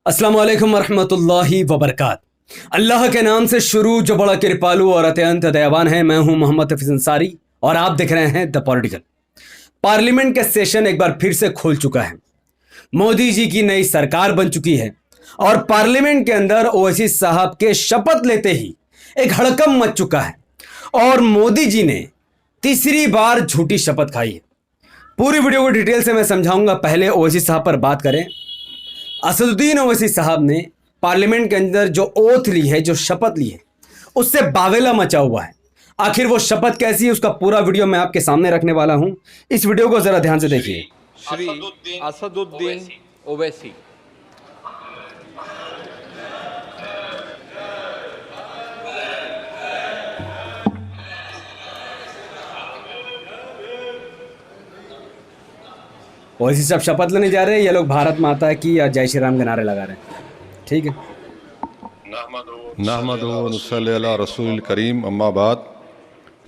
अस्सलाम वालेकुम वरहमतुल्लाहि वबरकात। अल्लाह के नाम से शुरू जो बड़ा कृपालु और अत्यंत दयावान है। मैं हूं मोहम्मद हफीज अंसारी और आप देख रहे हैं द पॉलिटिकल। पार्लियामेंट का सेशन एक बार फिर से खुल चुका है। मोदी जी की नई सरकार बन चुकी है और पार्लियामेंट के अंदर ओवैसी साहब के शपथ लेते ही एक हड़कंप मच चुका है और मोदी जी ने तीसरी बार झूठी शपथ खाई है। पूरी वीडियो को डिटेल से मैं समझाऊंगा। पहले ओवैसी साहब पर बात करें। असदुद्दीन ओवैसी साहब ने पार्लियामेंट के अंदर जो ओथ ली है, जो शपथ ली है, उससे बावेला मचा हुआ है। आखिर वो शपथ कैसी है, उसका पूरा वीडियो मैं आपके सामने रखने वाला हूं। इस वीडियो को जरा ध्यान से देखिए। श्री असदुद्दीन ओवैसी ओवैसी साहब शपथ लेने जा रहे हैं। ये लोग भारत माता की या जय श्री राम के नारे लगा रहे हैं। ठीक है। नहमदुहु व नुसल्ली अला रसूलिल करीम अम्मा बाद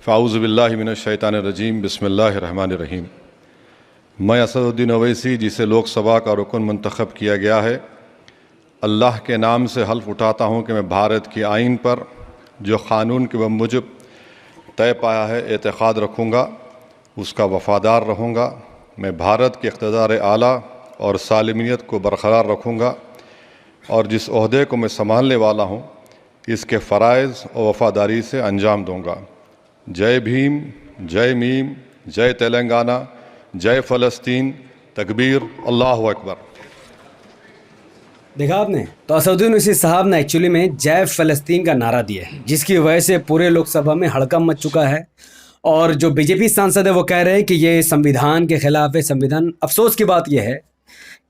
फ़ाऊज़ु बिल्लाहि मिनश शैतानिर रजीम बिस्मिल्लाहिर रहमानिर रहीम। मैं असदुद्दीन ओवैसी, जिसे लोकसभा का रुकन मंतखब किया गया है, अल्लाह के नाम से हल्फ उठाता हूँ कि मैं भारत की आइन पर जो क़ानून के बमुजब तय पाया है एतक़ाद रखूँगा, उसका वफ़ादार रहूँगा। मैं भारत के इक़्तिदार आला और सालिमियत को बरकरार रखूँगा और जिस ओहदे को मैं संभालने वाला हूँ इसके फ़राइज़ और वफ़ादारी से अंजाम दूँगा। जय भीम, जय मीम, जय तेलंगाना, जय फ़लस्तीन, तकबीर, अल्लाहु अकबर। देखा आपने, तो असदुद्दीन ओवैसी साहब ने एक्चुअली में जय फ़लस्तीन का नारा दिया है, जिसकी वजह से पूरे लोकसभा में हड़कंप मच चुका है। और जो बीजेपी सांसद है वो कह रहे हैं कि ये संविधान के खिलाफ है। संविधान, अफसोस की बात यह है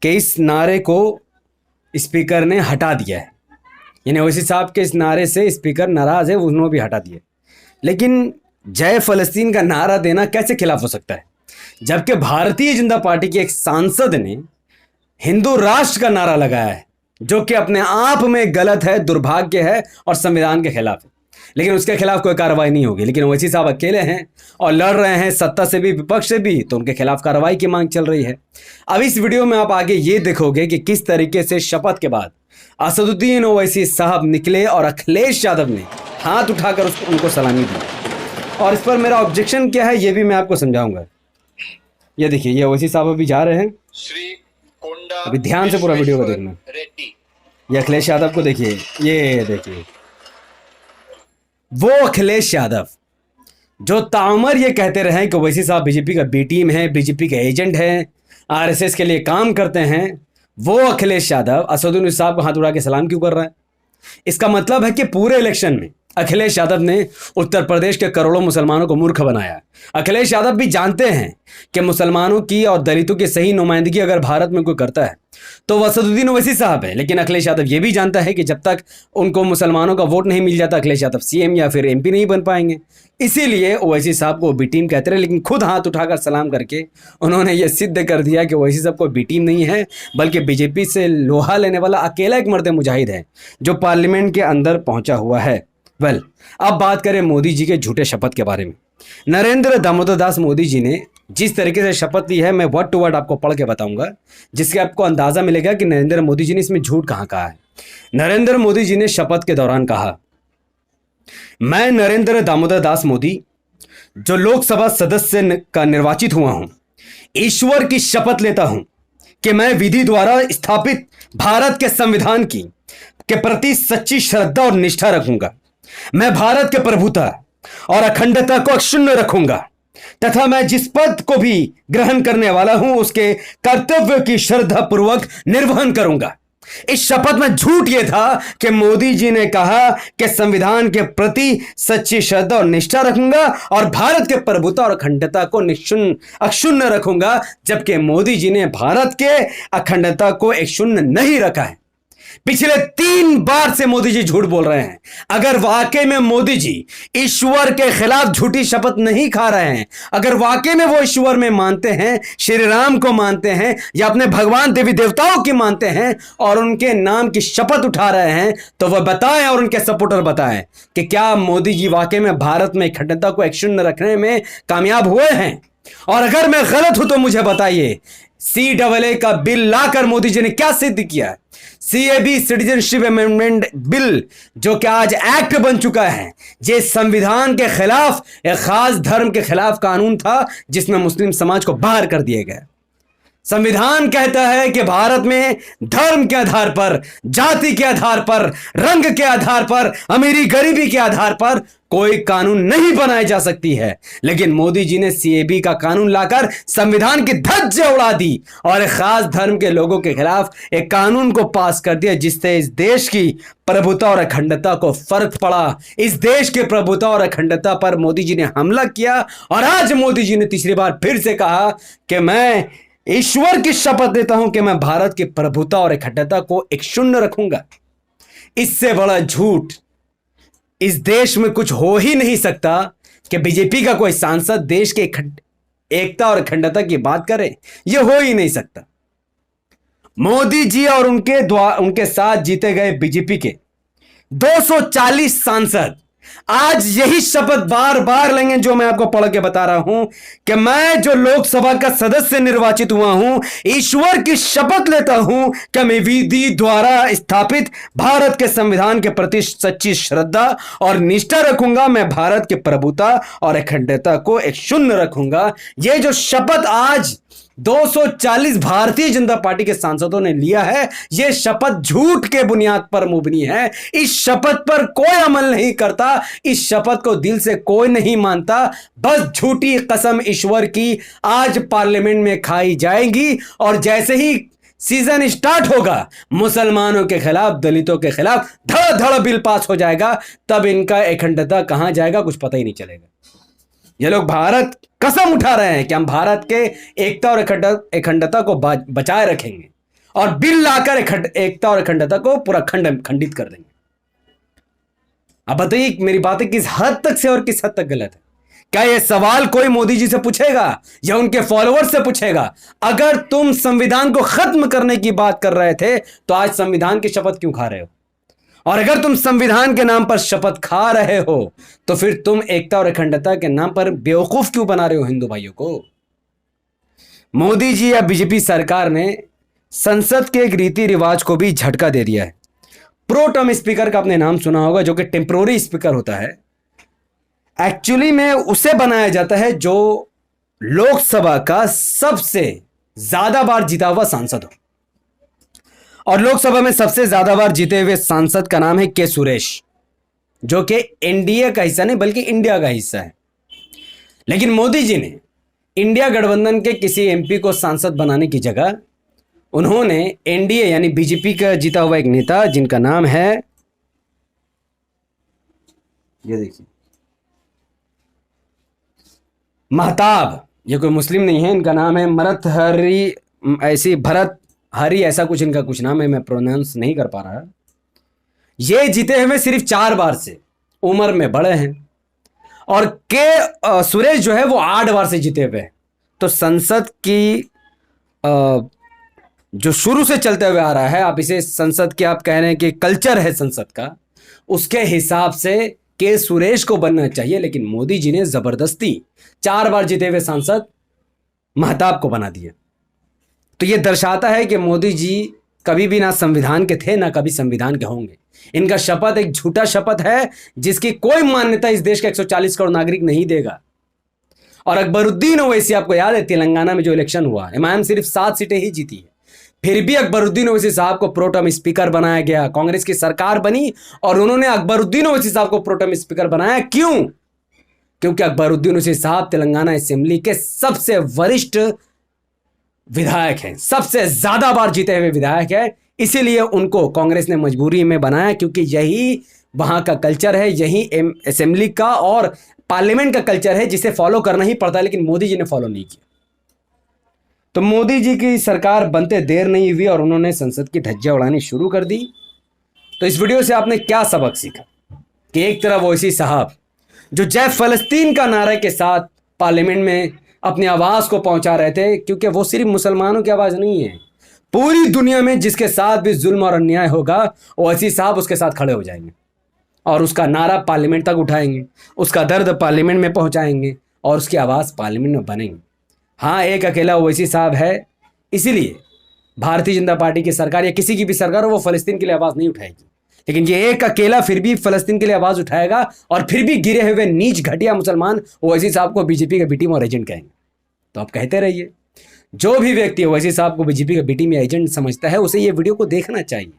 कि इस नारे को स्पीकर ने हटा दिया है। यानी ओवैसी साहब के इस नारे से स्पीकर नाराज़ है, उन्होंने भी हटा दिया। लेकिन जय फ़लस्तीन का नारा देना कैसे खिलाफ हो सकता है, जबकि भारतीय जनता पार्टी के एक सांसद ने हिंदू राष्ट्र का नारा लगाया है, जो कि अपने आप में गलत है, दुर्भाग्य है और संविधान के खिलाफ है। लेकिन उसके खिलाफ कोई कार्रवाई नहीं होगी। लेकिन ओवैसी साहब अकेले हैं और लड़ रहे हैं, सत्ता से भी विपक्ष से भी, तो उनके खिलाफ कार्रवाई की मांग चल रही है। अब इस वीडियो में आप आगे ये देखोगे कि किस तरीके से शपथ के बाद असदुद्दीन ओवैसी साहब निकले और अखिलेश यादव ने हाथ उठाकर उनको सलामी दी। और इस पर मेरा ऑब्जेक्शन क्या है ये भी मैं आपको समझाऊंगा। ये देखिए, ये ओवैसी साहब अभी जा रहे हैं। अभी ध्यान से पूरा वीडियो को देखना। ये अखिलेश यादव को देखिए, ये देखिए, वो अखिलेश यादव जो ताउमर ये कहते रहे कि ओवैसी साहब बीजेपी का बी टीम है, बीजेपी के एजेंट हैं, आरएसएस के लिए काम करते हैं, वो अखिलेश यादव असदुद्दीन ओवैसी साहब को हाथ उड़ा के सलाम क्यों कर रहा है? इसका मतलब है कि पूरे इलेक्शन में अखिलेश यादव ने उत्तर प्रदेश के करोड़ों मुसलमानों को मूर्ख बनाया। अखिलेश यादव भी जानते हैं कि मुसलमानों की और दलितों की सही नुमाइंदगी अगर भारत में कोई करता है तो वह असदुद्दीन ओवैसी साहब है। लेकिन अखिलेश यादव ये भी जानता है कि जब तक उनको मुसलमानों का वोट नहीं मिल जाता, अखिलेश यादव सीएम या फिर एमपी नहीं बन पाएंगे। इसीलिए ओवैसी साहब को बी टीम कहते रहे, लेकिन खुद हाथ उठाकर सलाम करके उन्होंने ये सिद्ध कर दिया कि ओवैसी साहब को बी टीम नहीं है, बल्कि बीजेपी से लोहा लेने वाला अकेला एक मर्द मुजाहिद है जो पार्लियामेंट के अंदर पहुंचा हुआ है। वेल, अब बात करें मोदी जी के झूठे शपथ के बारे में। नरेंद्र दामोदर दास मोदी जी ने जिस तरीके से शपथ ली है, मैं वर्ड टू वर्ड आपको पढ़ के बताऊंगा, जिससे आपको अंदाजा मिलेगा कि नरेंद्र मोदी जी ने इसमें झूठ कहाँ कहा है। नरेंद्र मोदी जी ने शपथ के दौरान कहा, मैं नरेंद्र दामोदर दास मोदी, जो लोकसभा सदस्य का निर्वाचित हुआ हूं, ईश्वर की शपथ लेता हूं कि मैं विधि द्वारा स्थापित भारत के संविधान के प्रति सच्ची श्रद्धा और निष्ठा रखूंगा। मैं भारत के प्रभुता और अखंडता को अक्षुण्ण रखूंगा तथा मैं जिस पद को भी ग्रहण करने वाला हूं उसके कर्तव्य की श्रद्धा पूर्वक निर्वहन करूंगा। इस शपथ में झूठ यह था कि मोदी जी ने कहा कि संविधान के प्रति सच्ची श्रद्धा और निष्ठा रखूंगा और भारत के प्रभुता और अखंडता को अक्षुण्ण रखूंगा, जबकि मोदी जी ने भारत के अखंडता को अक्षुण्ण नहीं रखा है। पिछले 3 बार से मोदी जी झूठ बोल रहे हैं। अगर वाकई में मोदी जी ईश्वर के खिलाफ झूठी शपथ नहीं खा रहे हैं, अगर वाकई में वो ईश्वर में मानते हैं, श्री राम को मानते हैं या अपने भगवान देवी देवताओं की मानते हैं और उनके नाम की शपथ उठा रहे हैं, तो वह बताएं और उनके सपोर्टर बताएं कि क्या मोदी जी वाकई में भारत में अखंडता को अक्षुण्ण रखने में कामयाब हुए हैं। और अगर मैं गलत हूं तो मुझे बताइए, CAA का बिल लाकर मोदी जी ने क्या सिद्ध किया? CAB सिटीजनशिप अमेंडमेंट बिल जो कि आज एक्ट बन चुका है, ये संविधान के खिलाफ, एक खास धर्म के खिलाफ कानून था जिसमें मुस्लिम समाज को बाहर कर दिया गया। संविधान कहता है कि भारत में धर्म के आधार पर, जाति के आधार पर, रंग के आधार पर, अमीरी गरीबी के आधार पर कोई कानून नहीं बनाई जा सकती है। लेकिन मोदी जी ने CAB का कानून लाकर संविधान की धज्जियां उड़ा दी और एक खास धर्म के लोगों के खिलाफ एक कानून को पास कर दिया, जिससे इस देश की प्रभुता और अखंडता को फर्क पड़ा। इस देश की प्रभुता और अखंडता पर मोदी जी ने हमला किया और आज मोदी जी ने तीसरी बार फिर से कहा कि मैं ईश्वर की शपथ लेता हूं कि मैं भारत की प्रभुता और अखंडता को एक शून्य रखूंगा। इससे बड़ा झूठ इस देश में कुछ हो ही नहीं सकता कि बीजेपी का कोई सांसद देश के एकता और अखंडता की बात करे। यह हो ही नहीं सकता। मोदी जी और उनके साथ जीते गए बीजेपी के 240 सांसद आज यही शपथ बार बार लेंगे जो मैं आपको पढ़ के बता रहा हूं कि मैं जो लोकसभा का सदस्य निर्वाचित हुआ हूं, ईश्वर की शपथ लेता हूं कि मैं विधि द्वारा स्थापित भारत के संविधान के प्रति सच्ची श्रद्धा और निष्ठा रखूंगा। मैं भारत की प्रभुता और अखंडता को एक शून्य रखूंगा। यह जो शपथ आज 240 भारतीय जनता पार्टी के सांसदों ने लिया है, यह शपथ झूठ के बुनियाद पर मुबनी है। इस शपथ पर कोई अमल नहीं करता, इस शपथ को दिल से कोई नहीं मानता। बस झूठी कसम ईश्वर की आज पार्लियामेंट में खाई जाएगी और जैसे ही सीजन स्टार्ट होगा, मुसलमानों के खिलाफ, दलितों के खिलाफ धड़ धड़ बिल पास हो जाएगा। तब इनका अखंडता कहां जाएगा कुछ पता ही नहीं चलेगा। ये लोग भारत कसम उठा रहे हैं कि हम भारत के एकता और अखंडता को बचाए रखेंगे और बिल लाकर एकता और अखंडता को पूरा खंडित कर देंगे। अब बताइए मेरी बातें किस हद तक से और किस हद तक गलत है? क्या यह सवाल कोई मोदी जी से पूछेगा या उनके फॉलोअर्स से पूछेगा? अगर तुम संविधान को खत्म करने की बात कर रहे थे तो आज संविधान की शपथ क्यों खा रहे हो? और अगर तुम संविधान के नाम पर शपथ खा रहे हो तो फिर तुम एकता और अखंडता के नाम पर बेवकूफ क्यों बना रहे हो हिंदू भाइयों को? मोदी जी या बीजेपी सरकार ने संसद के एक रीति रिवाज को भी झटका दे दिया है। प्रो टर्म स्पीकर का आपने नाम सुना होगा, जो कि टेम्पोररी स्पीकर होता है। एक्चुअली में उसे बनाया जाता है जो लोकसभा का सबसे ज्यादा बार जीता हुआ सांसद हो। और लोकसभा में सबसे ज्यादा बार जीते हुए सांसद का नाम है के सुरेश, जो कि एनडीए का हिस्सा नहीं बल्कि इंडिया का हिस्सा है। लेकिन मोदी जी ने इंडिया गठबंधन के किसी एमपी को सांसद बनाने की जगह उन्होंने एनडीए यानी बीजेपी का जीता हुआ एक नेता, जिनका नाम है, ये देखिए, महताब। ये कोई मुस्लिम नहीं है, इनका नाम है भरत हरी ऐसा कुछ इनका कुछ नाम है, मैं प्रोनाउंस नहीं कर पा रहा। ये जीते हुए सिर्फ 4 बार से, उम्र में बड़े हैं। और के सुरेश जो है वो 8 बार से जीते हुए हैं। तो संसद की जो शुरू से चलते हुए आ रहा है, आप इसे संसद के आप कह रहे हैं कि कल्चर है संसद का, उसके हिसाब से के सुरेश को बनना चाहिए। लेकिन मोदी जी ने जबरदस्ती 4 बार जीते हुए सांसद महताब को बना दिया। तो यह दर्शाता है कि मोदी जी कभी भी ना संविधान के थे ना कभी संविधान के होंगे। इनका शपथ एक झूठा शपथ है जिसकी कोई मान्यता इस देश के 140 करोड़ नागरिक नहीं देगा। और अकबरुद्दीन ओवैसी, आपको याद है तेलंगाना में जो इलेक्शन हुआ, एमआईएम सिर्फ 7 सीटें ही जीती है, फिर भी अकबरुद्दीन ओवैसी साहब को प्रोटम स्पीकर बनाया गया। कांग्रेस की सरकार बनी और उन्होंने अकबरुद्दीन ओवैसी साहब को प्रोटम स्पीकर बनाया। क्यों? क्योंकि अकबरुद्दीन ओवैसी साहब तेलंगाना असेंबली के सबसे वरिष्ठ विधायक हैं, सबसे ज्यादा बार जीते हुए विधायक है। इसीलिए उनको कांग्रेस ने मजबूरी में बनाया, क्योंकि यही वहां का कल्चर है, यही असेंबली का और पार्लियामेंट का कल्चर है जिसे फॉलो करना ही पड़ता है। लेकिन मोदी जी ने फॉलो नहीं किया। तो मोदी जी की सरकार बनते देर नहीं हुई और उन्होंने संसद की धज्जियां उड़ानी शुरू कर दी। तो इस वीडियो से आपने क्या सबक सीखा कि एक तरफ ओवैसी साहब जो जय फलस्तीन का नारे के साथ पार्लियामेंट में अपनी आवाज को पहुंचा रहे थे, क्योंकि वो सिर्फ मुसलमानों की आवाज नहीं है, पूरी दुनिया में जिसके साथ भी जुल्म और अन्याय होगा ओवैसी साहब उसके साथ खड़े हो जाएंगे और उसका नारा पार्लियामेंट तक उठाएंगे, उसका दर्द पार्लियामेंट में पहुंचाएंगे और उसकी आवाज पार्लियामेंट में बनेंगे। हाँ, एक अकेला ओवैसी साहब है, इसीलिए भारतीय जनता पार्टी की सरकार या किसी की भी सरकार हो वो फ़लस्तीन के लिए आवाज़ नहीं उठाएगी। लेकिन ये एक अकेला फिर भी फ़लस्तीन के लिए आवाज़ उठाएगा और फिर भी गिरे हुए नीच घटिया मुसलमान ओवैसी साहब को बीजेपी का बी टीम और एजेंट कहेंगे। तो आप कहते रहिए। जो भी व्यक्ति ओवैसी साहब को बीजेपी का बी टीम या एजेंट समझता है, उसे ये वीडियो को देखना चाहिए।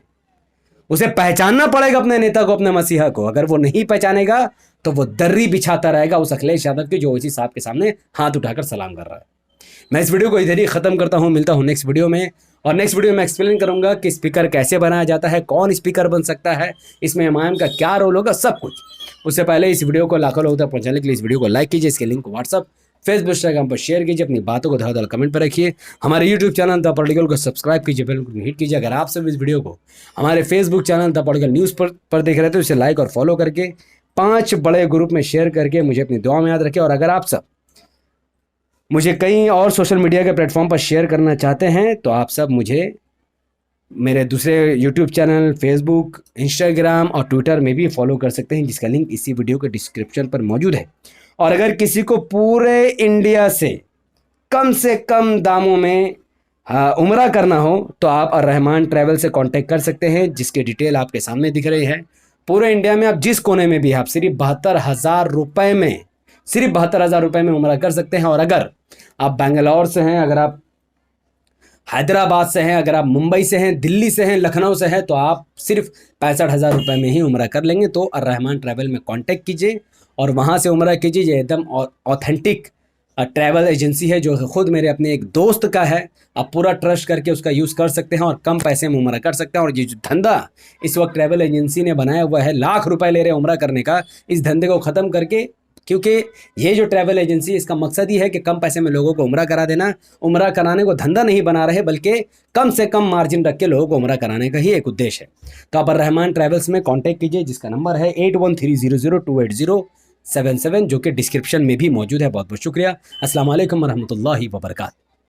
उसे पहचानना पड़ेगा अपने नेता को, अपने मसीहा को। अगर वो नहीं पहचानेगा तो वो दर्री बिछाता रहेगा उस अखिलेश यादव के जो ओवैसी साहब के सामने हाथ उठाकर सलाम कर रहा है। मैं इस वीडियो को इधर ही ख़त्म करता हूँ, मिलता हूँ नेक्स्ट वीडियो में। और नेक्स्ट वीडियो में एक्सप्लेन करूंगा कि स्पीकर कैसे बनाया जाता है, कौन स्पीकर बन सकता है, इसमें इमाम का क्या रोल होगा, सब कुछ। उससे पहले इस वीडियो को लाखों लोगों तक पहुंचाने के लिए इस वीडियो को लाइक कीजिए, इसके लिंक को व्हाट्सअप, फेसबुक, इंस्टाग्राम पर शेयर कीजिए, अपनी बातों को धड़ाधड़ कमेंट पर रखिए। हमारे यूट्यूब चैनल द पॉलिटिकल को सब्सक्राइब कीजिए, बेल को हिट कीजिए। अगर आप सब इस वीडियो को हमारे Facebook channel the political news पर देख रहे थे तो इसे लाइक और फॉलो करके 5 बड़े ग्रुप में शेयर करके मुझे अपनी दुआ में याद रखें। और अगर आप सब मुझे कहीं और सोशल मीडिया के प्लेटफॉर्म पर शेयर करना चाहते हैं तो आप सब मुझे मेरे दूसरे यूट्यूब चैनल, फेसबुक, इंस्टाग्राम और ट्विटर में भी फॉलो कर सकते हैं, जिसका लिंक इसी वीडियो के डिस्क्रिप्शन पर मौजूद है। और अगर किसी को पूरे इंडिया से कम दामों में उम्रा करना हो तो आप अर्रहमान ट्रैवल से कांटेक्ट कर सकते हैं, जिसके डिटेल आपके सामने दिख रही है। पूरे इंडिया में आप जिस कोने में भी आप सिर्फ 72,000 रुपये में, सिर्फ 72,000 रुपये में उम्रा कर सकते हैं। और अगर आप बेंगलोर से हैं, अगर आप हैदराबाद से हैं, अगर आप मुंबई से हैं, दिल्ली से हैं, लखनऊ से हैं, तो आप सिर्फ 65,000 रुपये में ही उम्रा कर लेंगे। तो अर्रहमान ट्रैवल में कांटेक्ट कीजिए और वहाँ से उम्रा कीजिए। ये एकदम ऑथेंटिक ट्रैवल एजेंसी है जो खुद मेरे अपने एक दोस्त का है। आप पूरा ट्रस्ट करके उसका यूज़ कर सकते हैं और कम पैसे में उम्रा कर सकते हैं। और ये जो धंधा इस वक्त ट्रैवल एजेंसी ने बनाया हुआ है, लाख रुपए ले रहे हैं उम्रा करने का, इस धंधे को ख़त्म करके, क्योंकि ये जो ट्रैवल एजेंसी, इसका मकसद ही है कि कम पैसे में लोगों को उम्रा करा देना। उम्रा कराने को धंधा नहीं बना रहे, बल्कि कम से कम मार्जिन रख के लोगों को उम्रा कराने का ही एक उद्देश्य है। तो आप अर्रहमान ट्रैवल्स में कांटेक्ट कीजिए, जिसका नंबर है 8130028077, जो कि डिस्क्रिप्शन में भी मौजूद है। बहुत बहुत शुक्रिया। अस्सलाम वालेकुम वरहमतुल्लाहि वबरकातुहू।